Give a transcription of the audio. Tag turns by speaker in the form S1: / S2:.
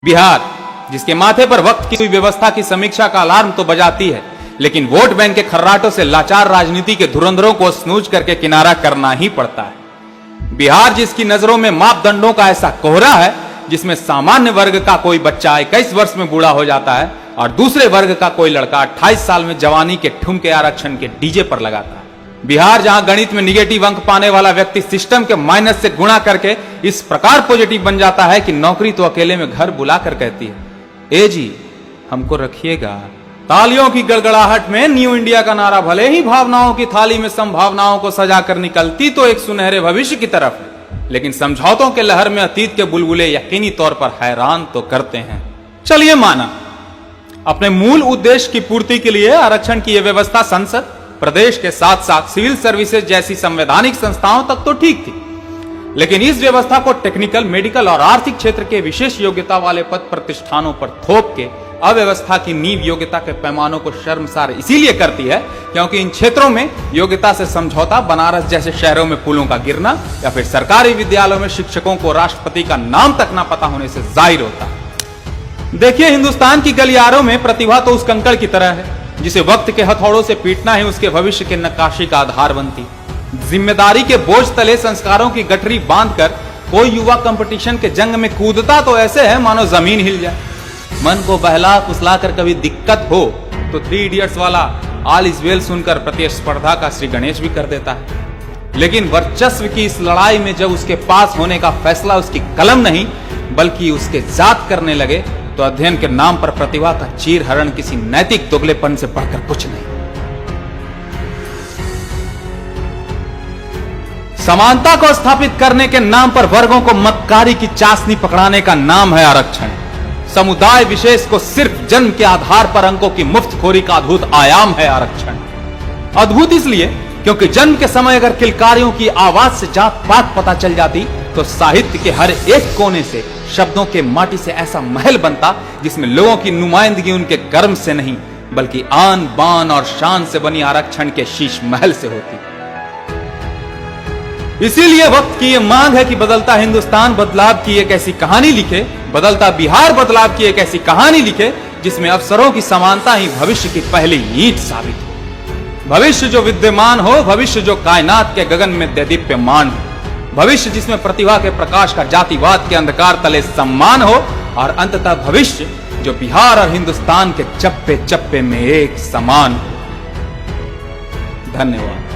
S1: बिहार, जिसके माथे पर वक्त की व्यवस्था की समीक्षा का अलार्म तो बजाती है, लेकिन वोट बैंक के खर्राटों से लाचार राजनीति के धुरंधरों को स्नूज करके किनारा करना ही पड़ता है। बिहार, जिसकी नजरों में मापदंडों का ऐसा कोहरा है जिसमें सामान्य वर्ग का कोई बच्चा 21 वर्ष में बूढ़ा हो जाता है और दूसरे वर्ग का कोई लड़का 28 साल में जवानी के ठुमके आरक्षण के डीजे पर लगाता है। बिहार, जहां गणित में निगेटिव अंक पाने वाला व्यक्ति सिस्टम के माइनस से गुणा करके इस प्रकार पॉजिटिव बन जाता है कि नौकरी तो अकेले में घर बुलाकर कहती है, ए जी हमको रखिएगा। तालियों की गड़गड़ाहट में न्यू इंडिया का नारा भले ही भावनाओं की थाली में संभावनाओं को सजाकर निकलती तो एक सुनहरे भविष्य की तरफ है, लेकिन समझौतों के लहर में अतीत के बुलबुले यकीनी तौर पर हैरान तो करते हैं। चलिए माना, अपने मूल उद्देश्य की पूर्ति के लिए आरक्षण की यह व्यवस्था संसद, प्रदेश के साथ साथ सिविल सर्विसेज जैसी संवैधानिक संस्थाओं तक तो ठीक थी, लेकिन इस व्यवस्था को टेक्निकल, मेडिकल और आर्थिक क्षेत्र के विशेष योग्यता वाले पद प्रतिष्ठानों पर थोप के अव्यवस्था की नींव योग्यता के पैमानों को शर्मसार इसीलिए करती है क्योंकि इन क्षेत्रों में योग्यता से समझौता बनारस जैसे शहरों में पुलों का गिरना या फिर सरकारी विद्यालयों में शिक्षकों को राष्ट्रपति का नाम तक ना पता होने से जाहिर होता है। देखिए, हिंदुस्तान की गलियारों में प्रतिभा तो उस कंकड़ की तरह है जिसे वक्त के हथौड़ों से पीटना ही उसके भविष्य के नक्काशी का आधार बनती। जिम्मेदारी के बोझ तले संस्कारों की गठरी बांधकर कोई युवा कंपटीशन के जंग में कूदता तो ऐसे है मानो जमीन हिल जाए। मन को बहला फुसला कर कभी दिक्कत हो तो 3 इडियट्स वाला ऑल इज वेल सुनकर प्रतिस्पर्धा का श्री गणेश भी कर देता है, लेकिन वर्चस्व की इस लड़ाई में जब उसके पास होने का फैसला उसकी कलम नहीं बल्कि उसके जात करने लगे तो अध्ययन के नाम पर प्रतिभा का चीर हरण किसी नैतिक दोगलेपन से बढ़कर कुछ नहीं। समानता को स्थापित करने के नाम पर वर्गों को मक्कारी की चाशनी पकड़ाने का नाम है आरक्षण। समुदाय विशेष को सिर्फ जन्म के आधार पर अंकों की मुफ्तखोरी का अद्भुत आयाम है आरक्षण। अद्भुत इसलिए क्योंकि जन्म के समय अगर किलकारियों की आवाज से जात पात पता चल जाती तो साहित्य के हर एक कोने से शब्दों के माटी से ऐसा महल बनता जिसमें लोगों की नुमाइंदगी उनके कर्म से नहीं बल्कि आन बान और शान से बनी आरक्षण के शीश महल से होती। इसीलिए वक्त की यह मांग है कि बदलता हिंदुस्तान बदलाव की एक ऐसी कहानी लिखे, बदलता बिहार बदलाव की एक ऐसी कहानी लिखे जिसमें अवसरों की समानता ही भविष्य की पहली ईंट साबित हो। भविष्य जो विद्यमान हो, भविष्य जो कायनात के गगन में दैदीप्यमान हो, भविष्य जिसमें प्रतिभा के प्रकाश का जातिवाद के अंधकार तले सम्मान हो और अंततः भविष्य जो बिहार और हिंदुस्तान के चप्पे चप्पे में एक समान हो। धन्यवाद।